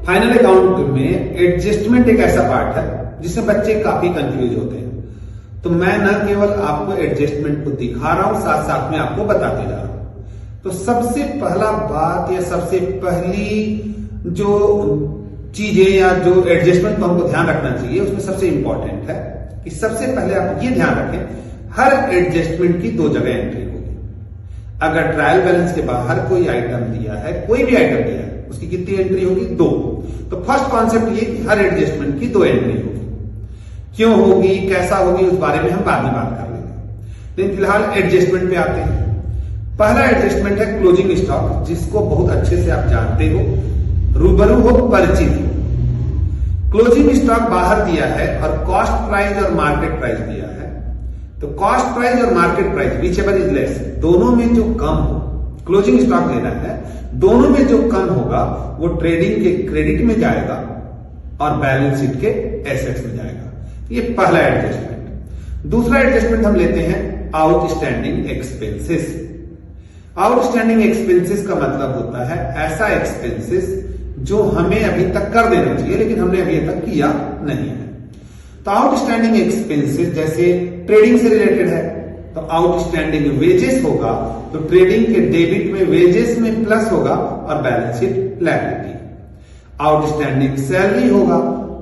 Final account में adjustment एक ऐसा पार्ट है जिसमें बच्चे काफी कंफ्यूज होते हैं। तो मैं न केवल आपको एडजस्टमेंट को दिखा रहा हूं, साथ साथ में आपको बताते जा रहा हूं। तो सबसे पहला बात या सबसे पहली जो चीजें या जो एडजस्टमेंट को हमको ध्यान रखना चाहिए उसमें सबसे इंपॉर्टेंट है कि सबसे पहले आप ये ध्यान रखें, हर एडजस्टमेंट की दो जगह एंट्री होगी। अगर ट्रायल बैलेंस के बाहर कोई आइटम दिया है, कोई भी आइटम दिया है, उसकी कितनी एंट्री होगी? दो। तो फर्स्ट कॉन्सेप्ट ये कि हर एडजस्टमेंट की दो एंट्री होगी। क्यों होगी, कैसा होगी, उस बारे में हम बाद में बात कर लेंगे। लेकिन फिलहाल एडजस्टमेंट पे आते हैं। पहला एडजस्टमेंट है क्लोजिंग स्टॉक, जिसको बहुत अच्छे से आप जानते हो, रूबरू हो, परिचित हो। क्लोजिंग स्टॉक बाहर दिया है और कॉस्ट प्राइस और मार्केट प्राइस दिया है। तो कॉस्ट प्राइस और market price whichever is less, दोनों में जो कम हो, क्लोजिंग स्टॉक लेना है, दोनों में जो कम होगा वो ट्रेडिंग के क्रेडिट में जाएगा और बैलेंस शीट के एसेट्स में जाएगा। ये पहला एडजस्टमेंट। दूसरा एडजस्टमेंट हम लेते हैं आउटस्टैंडिंग एक्सपेंसेस। आउटस्टैंडिंग एक्सपेंसेस का मतलब होता है ऐसा एक्सपेंसेस जो हमें अभी तक कर देना चाहिए लेकिन हमने अभी तक किया नहीं है। तो आउटस्टैंडिंग एक्सपेंसेस जैसे ट्रेडिंग से रिलेटेड है, तो आउटस्टैंडिंग वेजेस होगा तो ट्रेडिंग के डेबिट में वेजेस में प्लस होगा और balance sheet liability. Outstanding salary होगा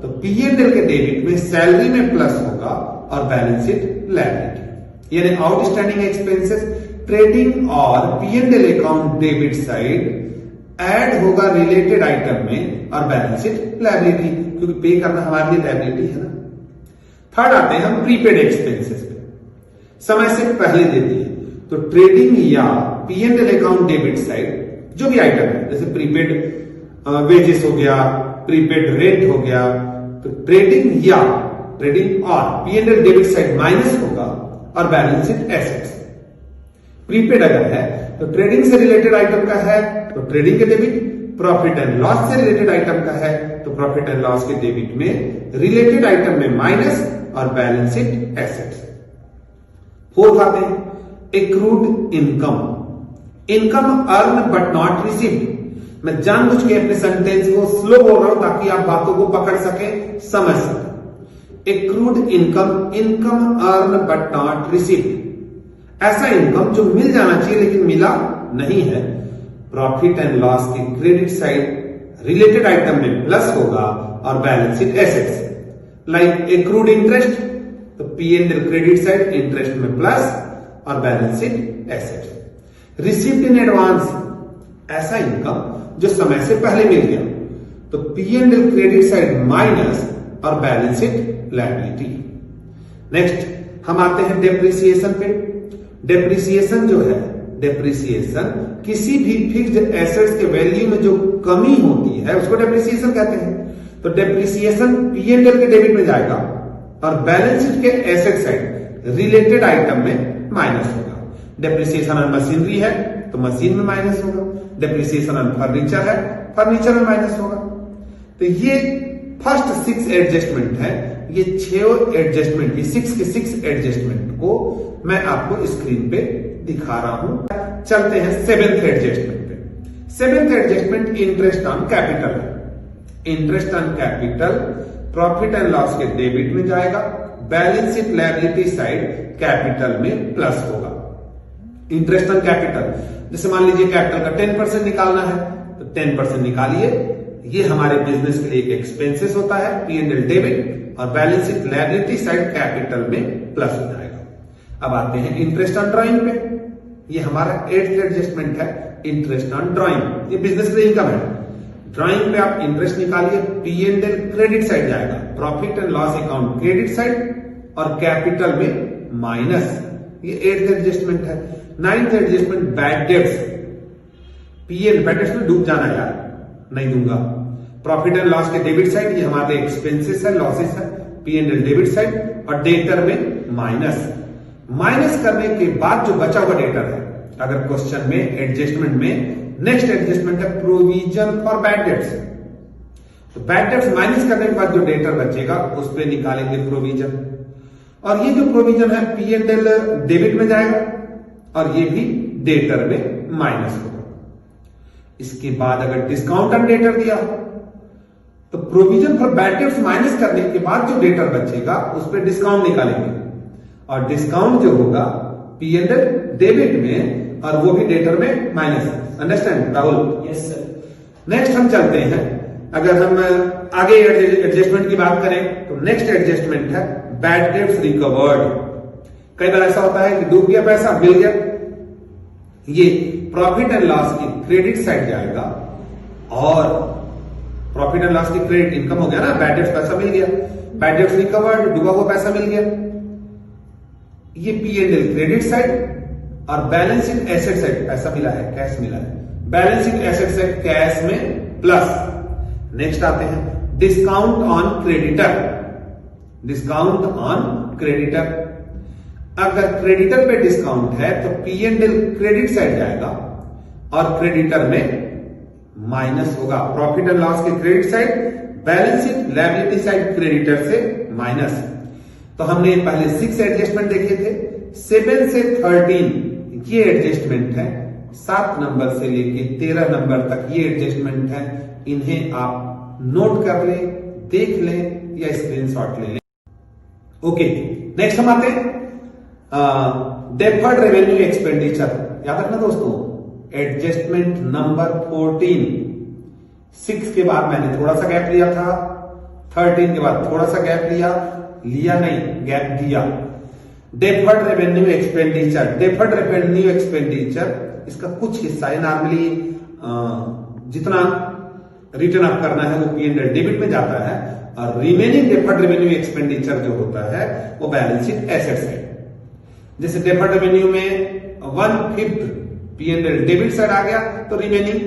तो पीएनएल के डेबिट में सैलरी में प्लस होगा और बैलेंस शीट लायबिलिटी। यानी आउटस्टैंडिंग एक्सपेंसेस ट्रेडिंग और PNL account debit side add होगा रिलेटेड आइटम में और बैलेंस शीट लायबिलिटी, क्योंकि पे करना हमारे लिए लायबिलिटी है ना। थर्ड आते हैं हम प्रीपेड एक्सपेंसेस पे, समय से पहले दे दिए। तो ट्रेडिंग या पीएनएल अकाउंट डेबिट साइड जो भी आइटम है, जैसे प्रीपेड वेजेस हो गया, प्रीपेड रेंट हो गया, तो ट्रेडिंग और पीएनएल डेबिट साइड माइनस होगा और बैलेंस शीट एसेट्स। प्रीपेड अगर है तो ट्रेडिंग से रिलेटेड आइटम का है तो ट्रेडिंग के डेबिट, प्रॉफिट एंड लॉस से रिलेटेड आइटम का है तो प्रॉफिट एंड लॉस के डेबिट में, रिलेटेड आइटम में माइनस और बैलेंस शीट एसेट्स। फोर्थ आते हैं accrued income. Income earn but not received. मैं जानबूझ के अपने सेंटेंस को स्लो बोल रहा हूं ताकि आप बातों को पकड़ सके, समझ सके। Accrued income, income earn but not received, ऐसा इनकम जो मिल जाना चाहिए लेकिन मिला नहीं है। प्रॉफिट एंड लॉस की क्रेडिट साइड रिलेटेड आइटम में प्लस होगा और balance sheet assets. Like accrued interest, तो पीएनएल क्रेडिट साइड इंटरेस्ट में प्लस और balance sheet assets. Received in advance, ऐसा इनकम जो समय से पहले मिल गया, तो पीएनएल क्रेडिट साइड माइनस और बैलेंस शीट लायबिलिटी। नेक्स्ट हम आते हैं डेप्रिसिएशन पे। डेप्रिसिएशन जो है, डेप्रिसिएशन किसी भी फिक्स्ड एसेट्स के वैल्यू में जो कमी होती है उसको डेप्रिसिएशन कहते हैं। तो डेप्रिसिएशन पीएनएल के डेबिट में जाएगा और बैलेंस शीट के एसेट साइड रिलेटेड आइटम में माइनस होगा। डेप्रिसिएशन ऑन मशीनरी है तो मशीन में माइनस होगा, डेप्रिसिएशन ऑन फर्नीचर है, फर्नीचर में माइनस होगा। तो ये फर्स्ट 6 एडजस्टमेंट है। ये 6 एडजस्टमेंट, ये 6 के 6 एडजस्टमेंट को मैं आपको स्क्रीन पे दिखा रहा हूं। चलते हैं 7th एडजस्टमेंट पे। 7th adjustment interest on capital है। Interest on capital profit and loss के डेबिट में जाएगा, balance sheet liability side capital में प्लस होगा। इंटरेस्ट ऑन कैपिटल, जैसे मान लीजिए कैपिटल का 10% निकालना है तो 10% निकालिए। ये हमारे बिजनेस के लिए एक एक्सपेंसेस होता है, पीएनएल डेबिट और balance sheet liability side capital में प्लस हो जाएगा। अब आते हैं इंटरेस्ट ऑन ड्राइंग पे। ये हमारा 8th एडजस्टमेंट है, इंटरेस्ट ऑन ड्राइंग। ये बिजनेस के लिए इनकम है। ड्राइंग पे आप इंटरेस्ट निकालिए, पीएनएल क्रेडिट साइड जाएगा, profit and loss account credit side और कैपिटल में माइनस। ये 8th एडजस्टमेंट है। 9th adjustment bad debts. PL bad debts में डूब जाना यार, नहीं दूंगा। प्रॉफिट एंड लॉस के डेबिट साइड, ये हमारे एक्सपेंसेस है, लॉसेस है, पीएनएल डेबिट साइड और डेटर में माइनस। माइनस करने के बाद जो बचा हुआ डेटर है, अगर क्वेश्चन में एडजस्टमेंट में नेक्स्ट एडजस्टमेंट है प्रोविजन फॉर बैड डेट्स। तो बैड डेट्स माइनस करने के बाद जो डेटर बचेगा उस पर निकालेंगे प्रोविजन, और ये जो प्रोविजन है पीएनएल डेबिट में जाएगा और ये भी डेटर में माइनस होगा। इसके बाद अगर डिस्काउंट ऑन डेटर दिया तो provision for bad debts minus करने के बाद जो डेटर बचेगा उस पर डिस्काउंट निकालेंगे, और डिस्काउंट जो होगा P&L डेबिट में, और वो भी डेटर में minus. Understand Rahul? Yes sir. Next हम चलते हैं, अगर हम आगे एडजस्टमेंट की बात करें तो नेक्स्ट एडजस्टमेंट है बैड डेट्स रिकवर्ड। कई बार ऐसा होता है कि डूब गया पैसा, मिल गया, ये प्रॉफिट एंड लॉस की क्रेडिट साइड जाएगा, और प्रॉफिट एंड लॉस की क्रेडिट इनकम हो गया ना, बैड डेट्स पैसा मिल गया, बैड डेट्स रिकवर्ड, डूबा हुआ पैसा मिल गया, ये P&L क्रेडिट साइड, और बैलेंस शीट एसेट साइड पैसा मिला है, कैश मिला है, balance sheet asset side cash में प्लस। नेक्स्ट आते हैं discount on creditor. Discount on creditor, अगर क्रेडिटर पे डिस्काउंट है तो P&L क्रेडिट साइड जाएगा और क्रेडिटर में माइनस होगा। प्रॉफिट एंड लॉस के credit side, balance sheet liability side creditor से माइनस। तो हमने पहले 6 एडजस्टमेंट देखे थे, 7 से 13 ये एडजस्टमेंट है, 7 नंबर से लेके 13 नंबर तक ये एडजस्टमेंट है। इन्हें आप नोट कर ले, देख ले या स्क्रीनशॉट ले लें। ओके, नेक्स्ट हम आते हैं डेफर्ड रेवेन्यू एक्सपेंडिचर। याद रखना दोस्तों, एडजस्टमेंट नंबर 14। 6 के बाद मैंने थोड़ा सा गैप लिया था, 13 के बाद थोड़ा सा गैप लिया नहीं, गैप दिया। Deferred revenue expenditure, deferred revenue expenditure इसका कुछ हिस्सा है, नॉर्मली जितना रिटर्न ऑफ करना है वो P&L डेबिट में जाता है, और रिमेनिंग डेफर्ड रेवेन्यू एक्सपेंडिचर जो होता है वो बैलेंस शीट एसेट साइड। जैसे डेफर्ड रेवेन्यू में 1/5 P&L डेबिट साइड आ गया, तो रिमेनिंग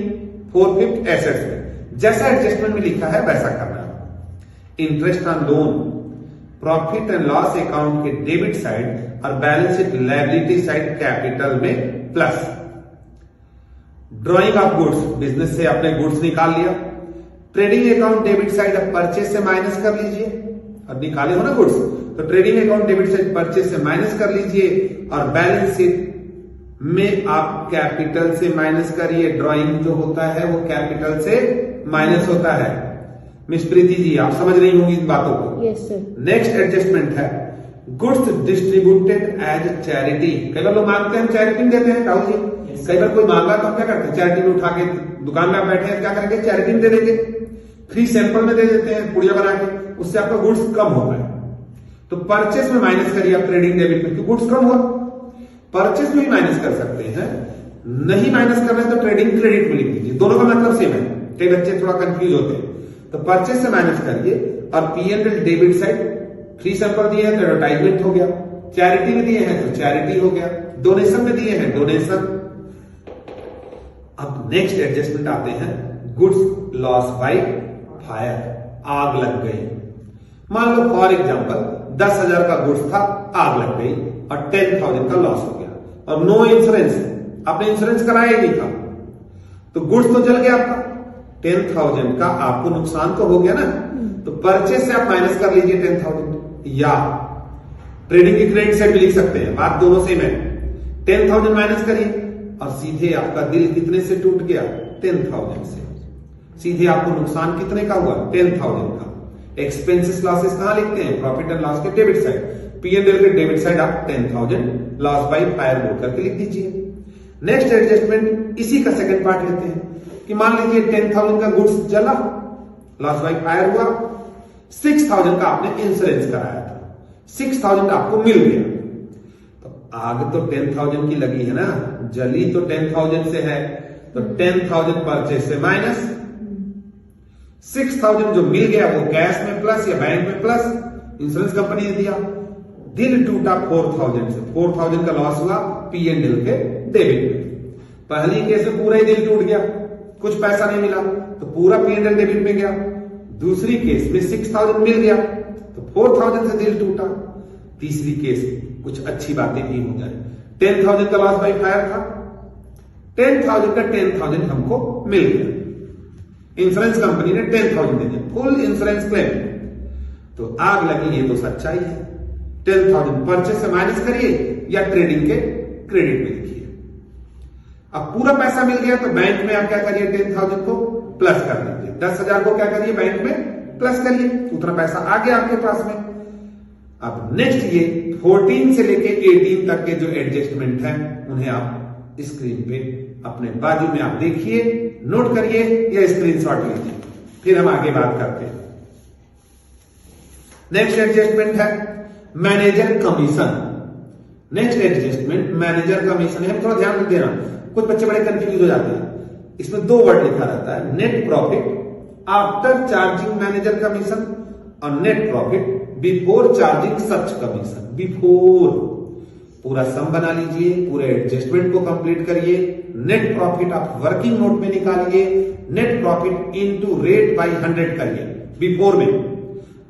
4/5 एसेट साइड। जैसा एडजस्टमेंट में लिखा है वैसा करना है। Interest on loan, profit and loss account के डेबिट साइड और balance sheet liability side capital में plus. Drawing of goods, business से आपने गुड्स निकाल लिया, ट्रेडिंग अकाउंट डेबिट साइड अब परचेज से माइनस कर लीजिए, और निकाले हो ना गुड्स, तो trading account debit side purchase से माइनस कर लीजिए, और बैलेंस शीट में आप कैपिटल से माइनस करिए। ड्रॉइंग जो होता है वो कैपिटल से माइनस होता है। मिस प्रीति जी, आप समझ रही होंगी इन बातों को? Yes sir. नेक्स्ट एडजस्टमेंट है गुड्स डिस्ट्रीब्यूटेड एज चैरिटी। कई बार लोग मांगते हैं, हम चैरिटी में देते हैं राहुल जी। कई बार कोई मांगा तो हम क्या करते हैं, चैरिटी में उठा के दुकान में आप बैठे हैं, क्या करेंगे, चैरिटी में दे देंगे, फ्री सैंपल में दे देते हैं पुड़िया बना के, उससे आपका गुड्स कम होता है। तो परचेस में माइनस करिए आप ट्रेडिंग डेबिट में, गुड्स कम हुआ। परचेस में भी माइनस कर सकते हैं, नहीं माइनस कर रहे हैं तो ट्रेडिंग क्रेडिट में लिख दीजिए, दोनों का मतलब सेम है। कई बच्चे थोड़ा कंफ्यूज होते हैं, तो परचेस से माइनस करिए, और P&L debit side free sample दिए हैं तो एडवर्टाइजमेंट हो गया, चैरिटी में दिए हैं तो चैरिटी हो गया, डोनेशन में दिए हैं डोनेशन। अब नेक्स्ट एडजस्टमेंट आते हैं गुड्स लॉस बाय फायर। आग लग गई, मान लो फॉर एग्जांपल 10,000 का गुड्स था, आग लग गई और 10,000 का लॉस हो गया, और नो इंश्योरेंस, आपने इंश्योरेंस कराया ही नहीं था, तो गुड्स तो जल गया आपका, 10,000 का आपको नुकसान तो हो गया ना। तो परचेस से आप माइनस कर लीजिए 10,000, या ट्रेडिंग की क्रेडिट साइड भी लिख सकते हैं, बात दोनों सेम है। 10,000 माइनस करिए, और सीधे आपका दिल कितने से टूट गया, 10,000 से। सीधे आपको नुकसान कितने का हुआ, 10,000 का। एक्सपेंसेस लॉसेस कहां लिखते हैं, प्रॉफिट एंड लॉस के डेबिट साइड, P&L के डेबिट साइड आप 10,000 लॉस बाय फायर बोल करके लिख दीजिए। नेक्स्ट एडजस्टमेंट इसी का सेकंड पार्ट लेते हैं कि मान लीजिए 10,000 का गुड्स जला, लॉस बाय फायर हुआ, 6,000 का आपने इंश्योरेंस कराया था, 6,000 आपको मिल गया। तो आग तो 10,000 की लगी है ना, जली तो 10,000 से है, तो 10,000 परचेस से माइनस, 6,000 जो मिल गया वो कैश में प्लस या बैंक में प्लस, इंश्योरेंस कंपनी ने दिया। दिल टूटा 4,000 से, 4,000 का लॉस हुआ P&L के डेबिट में। पहली केस में पूरा ही दिल टूट गया, कुछ पैसा नहीं मिला, तो पूरा P&L डेबिट में गया। दूसरी केस में 6,000 मिल गया, तो 4,000 से दिल टूटा। तीसरी केस कुछ अच्छी बातें भी हो जाए, 10,000 का लॉस बाय फायर था, 10,000 का 10,000 हमको मिल गया, इंश्योरेंस कंपनी ने 10,000 दे दिया, फुल इंश्योरेंस क्लेम। तो आग लगी, ये तो सच्चाई है। 10,000 परचेस से माइनस करिए या ट्रेडिंग के क्रेडिट में लिखिए। अब पूरा पैसा मिल गया तो बैंक में आप क्या करिए, 10,000 को प्लस कर दीजिए, 10,000 को क्या करिए बैंक में प्लस करिए, उतना पैसा आ गया आपके पास में। अब नेक्स्ट ये 14 से लेके 18 तक के जो एडजस्टमेंट है उन्हें आप स्क्रीन पे अपने बाजू में आप देखिए, नोट करिए या स्क्रीनशॉट लीजिए, फिर हम आगे बात करते हैं। नेक्स्ट एडजस्टमेंट है manager commission. Next adjustment manager commission है, थोड़ा ध्यान देना, कुछ बच्चे बड़े कंफ्यूज हो जाते हैं। इसमें दो वर्ड लिखा रहता है, net profit after charging manager commission और net profit before charging such commission. Before पूरा सम बना लीजिए, पूरे एडजस्टमेंट को कंप्लीट करिए। नेट प्रॉफिट आप वर्किंग नोट में निकालिए, net profit into rate by 100 करिए बिफोर में।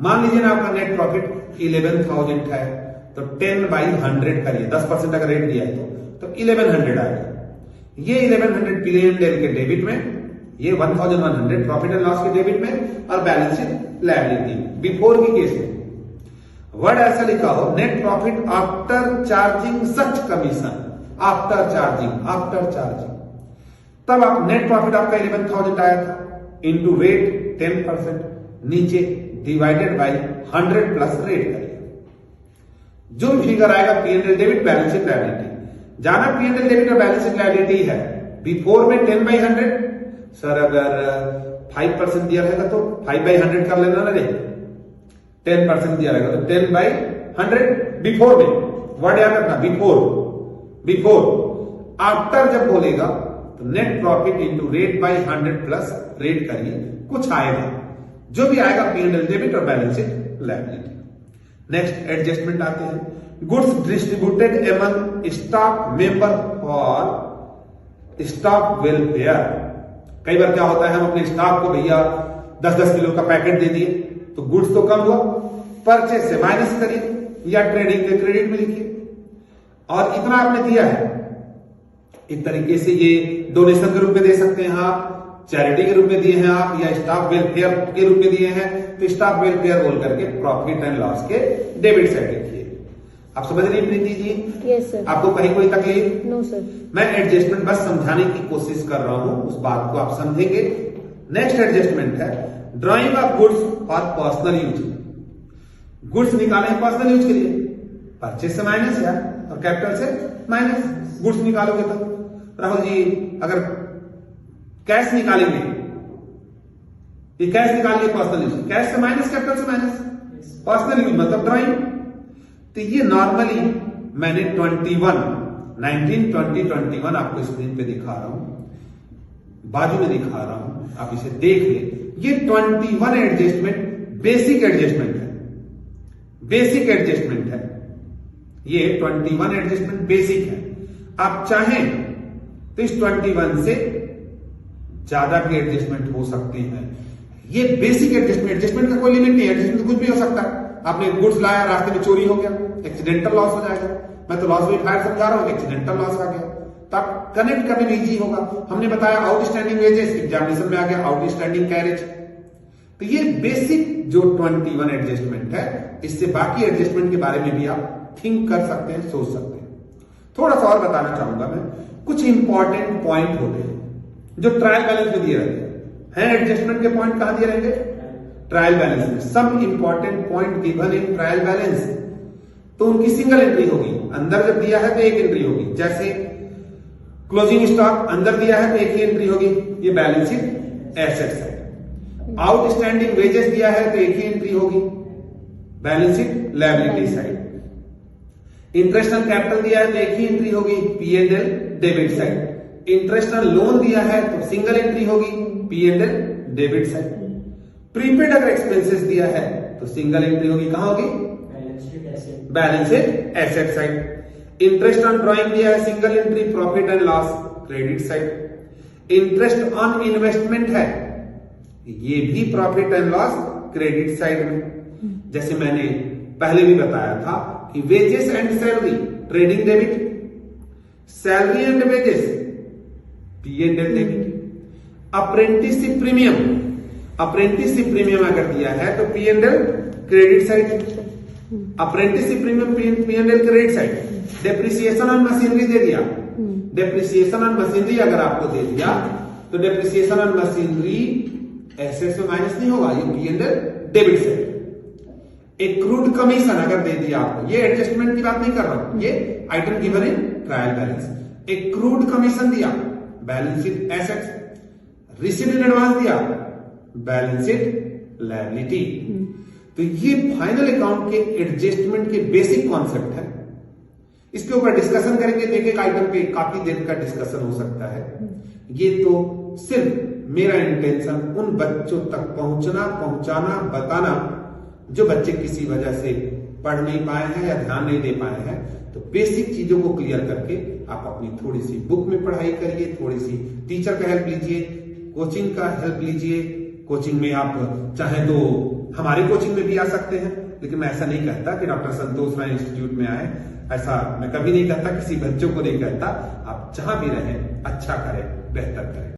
मान लीजिए ना आपका नेट प्रॉफिट 11,000 है तो 10 बाई 100 करिए, 10% अगर रेट दिया है तो 1100 आएगा। ये 1100 P&L के डेबिट में, ये 1100 प्रॉफिट एंड लॉस के डेबिट में और बैलेंस शीट लायबिलिटी बिफोर की केस में। वर्ड ऐसा लिखा हो, net profit after charging such commission, after charging, तब आप नेट प्रॉफिट आपका 11,000 आया था, इनटू रेट 10%, नीचे डिवाइडेड बाई 100 प्लस रेट करिए। जो फिगर आएगा P&L debit balance sheet liability, जाना P&L डेबिट और बैलेंस शीट लायबिलिटी है। बिफोर में 10 बाई 100, सर अगर 5% दिया रहेगा तो 5 बाई 100 कर लेना ना रे, 10% दिया रहेगा तो 10 बाई 100 बिफोर में, वर्ड याद रखना बिफोर। आफ्टर जब बोलेगा तो net profit into rate by 100 plus rate करिए, कुछ आएगा, जो भी आएगा P&L डेबिट और balance sheet liability. Next adjustment आते हैं, goods distributed among staff member for staff welfare. कई बार क्या होता है, हम अपने स्टाफ को भैया 10-10 किलो का पैकेट दे दिए तो गुड्स तो कम हुआ, परचेज से माइनस करिए या ट्रेडिंग के क्रेडिट में लिखिए, और इतना आपने दिया है। एक तरीके से ये डोनेशन के रूप में दे सकते हैं आप, चैरिटी के रूप में दिए हैं आप, या स्टाफ वेलफेयर के रूप में दिए हैं तो स्टाफ वेलफेयर बोल करके प्रॉफिट एंड लॉस के डेबिट साइड लिखिए। आप समझ रही प्रीति जी? Yes sir. आपको कहीं कोई तकलीफ? No sir. मैं एडजस्टमेंट बस समझाने की कोशिश कर रहा हूं, उस बात को आप समझेंगे। नेक्स्ट एडजस्टमेंट है drawing of goods for personal use. Goods निकाले पर्सनल यूज के लिए, परचेज से माइनस या और कैपिटल से माइनस। गुड्स निकालोगे तो राहुल जी अगर कैश निकालेंगे, ये कैश निकालिए पर्सनल यूज, कैश से माइनस कैपिटल से माइनस, पर्सनल यूज मतलब ड्रॉइंग। तो ये नॉर्मली मैंने 19-20-21 आपको स्क्रीन पे दिखा रहा हूं, बाजू में दिखा रहा हूं, आप इसे देख ले। ये 21 एडजस्टमेंट बेसिक एडजस्टमेंट है, बेसिक एडजस्टमेंट है। ये 21 एडजस्टमेंट बेसिक है। आप चाहें तो इस 21 से ज्यादा भी एडजस्टमेंट हो सकते हैं। ये बेसिक एडजस्टमेंट का कोई लिमिट नहीं है, एडजस्टमेंट कुछ भी हो सकता है। आपने गुड्स लाया, रास्ते में चोरी हो गया, एक्सीडेंटल लॉस हो जाएगा। मैं तो लॉस वेरिफायर समझा रहा हूं, एक्सीडेंटल लॉस आ गया तो आप कनेक्ट करने में इजी होगा। हमने बताया आउटस्टैंडिंग वेजेस, एग्जामिनेशन में आ गया आउटस्टैंडिंग कैरेज। तो ये बेसिक जो 21 एडजस्टमेंट है, इससे बाकी एडजस्टमेंट के बारे में भी आप थिंक कर सकते हैं, सोच सकते हैं। थोड़ा सा और बताना चाहूंगा मैं, कुछ इंपॉर्टेंट पॉइंट होते हैं जो ट्रायल बैलेंस में दिए रहते हैं। एडजस्टमेंट के पॉइंट कहां दिए रहेंगे? ट्रायल बैलेंस में। Some important point given in trial balance, तो उनकी सिंगल एंट्री होगी। अंदर जब दिया है तो एक एंट्री होगी, जैसे क्लोजिंग स्टॉक अंदर दिया है तो एक ही एंट्री होगी, ये balance sheet asset side. Outstanding wages दिया है तो एक ही एंट्री होगी, balance sheet liability side. Interest on capital दिया है तो एक ही एंट्री होगी, P&L debit side. Interest on loan दिया है तो सिंगल एंट्री होगी, P&L डेबिट साइड। प्रीपेड अगर एक्सपेंसेस दिया है तो सिंगल एंट्री होगी, कहां होगी? Balance sheet asset side. Interest on drawing दिया है, single entry profit and loss credit side. Interest on investment है, ये भी profit and loss credit side में। जैसे मैंने पहले भी बताया था कि wages and salary trading debit, salary and wages P&L debit. Apprenticeship premium, apprenticeship premium अगर दिया है तो P&L credit side, apprenticeship premium P&L credit side. Depreciation on machinery दे दिया, डेप्रिसिएशन ऑन मशीनरी अगर आपको दे दिया तो डेप्रिसिएशन ऑन मशीनरी एसेट्स में माइनस नहीं होगा, ये P and L debit side. Accrued commission अगर दे दिया आपको, ये एडजस्टमेंट की बात नहीं कर रहा हूं, ये item given in trial balance. Accrued commission दिया, balance sheet assets. Received in advance दिया, बैलेंस शीट लायबिलिटी। तो ये फाइनल अकाउंट के एडजस्टमेंट के बेसिक कॉन्सेप्ट है। इसके ऊपर डिस्कशन करेंगे, एक एक आइटम पे काफी देर का डिस्कशन हो सकता है। ये तो सिर्फ मेरा इंटेंशन उन बच्चों तक पहुंचाना, बताना जो बच्चे किसी वजह से पढ़ नहीं पाए हैं या ध्यान नहीं दे पाए हैं। तो बेसिक चीजों को क्लियर करके आप अपनी थोड़ी सी बुक में पढ़ाई करिए, थोड़ी सी टीचर का हेल्प लीजिए, कोचिंग का हेल्प लीजिए। कोचिंग में आप चाहे तो हमारे कोचिंग में भी आ सकते हैं, लेकिन मैं ऐसा नहीं कहता कि डॉक्टर संतोष राय इंस्टीट्यूट में आए, ऐसा मैं कभी नहीं कहता, किसी बच्चों को नहीं कहता। आप जहां भी रहें अच्छा करें, बेहतर करें।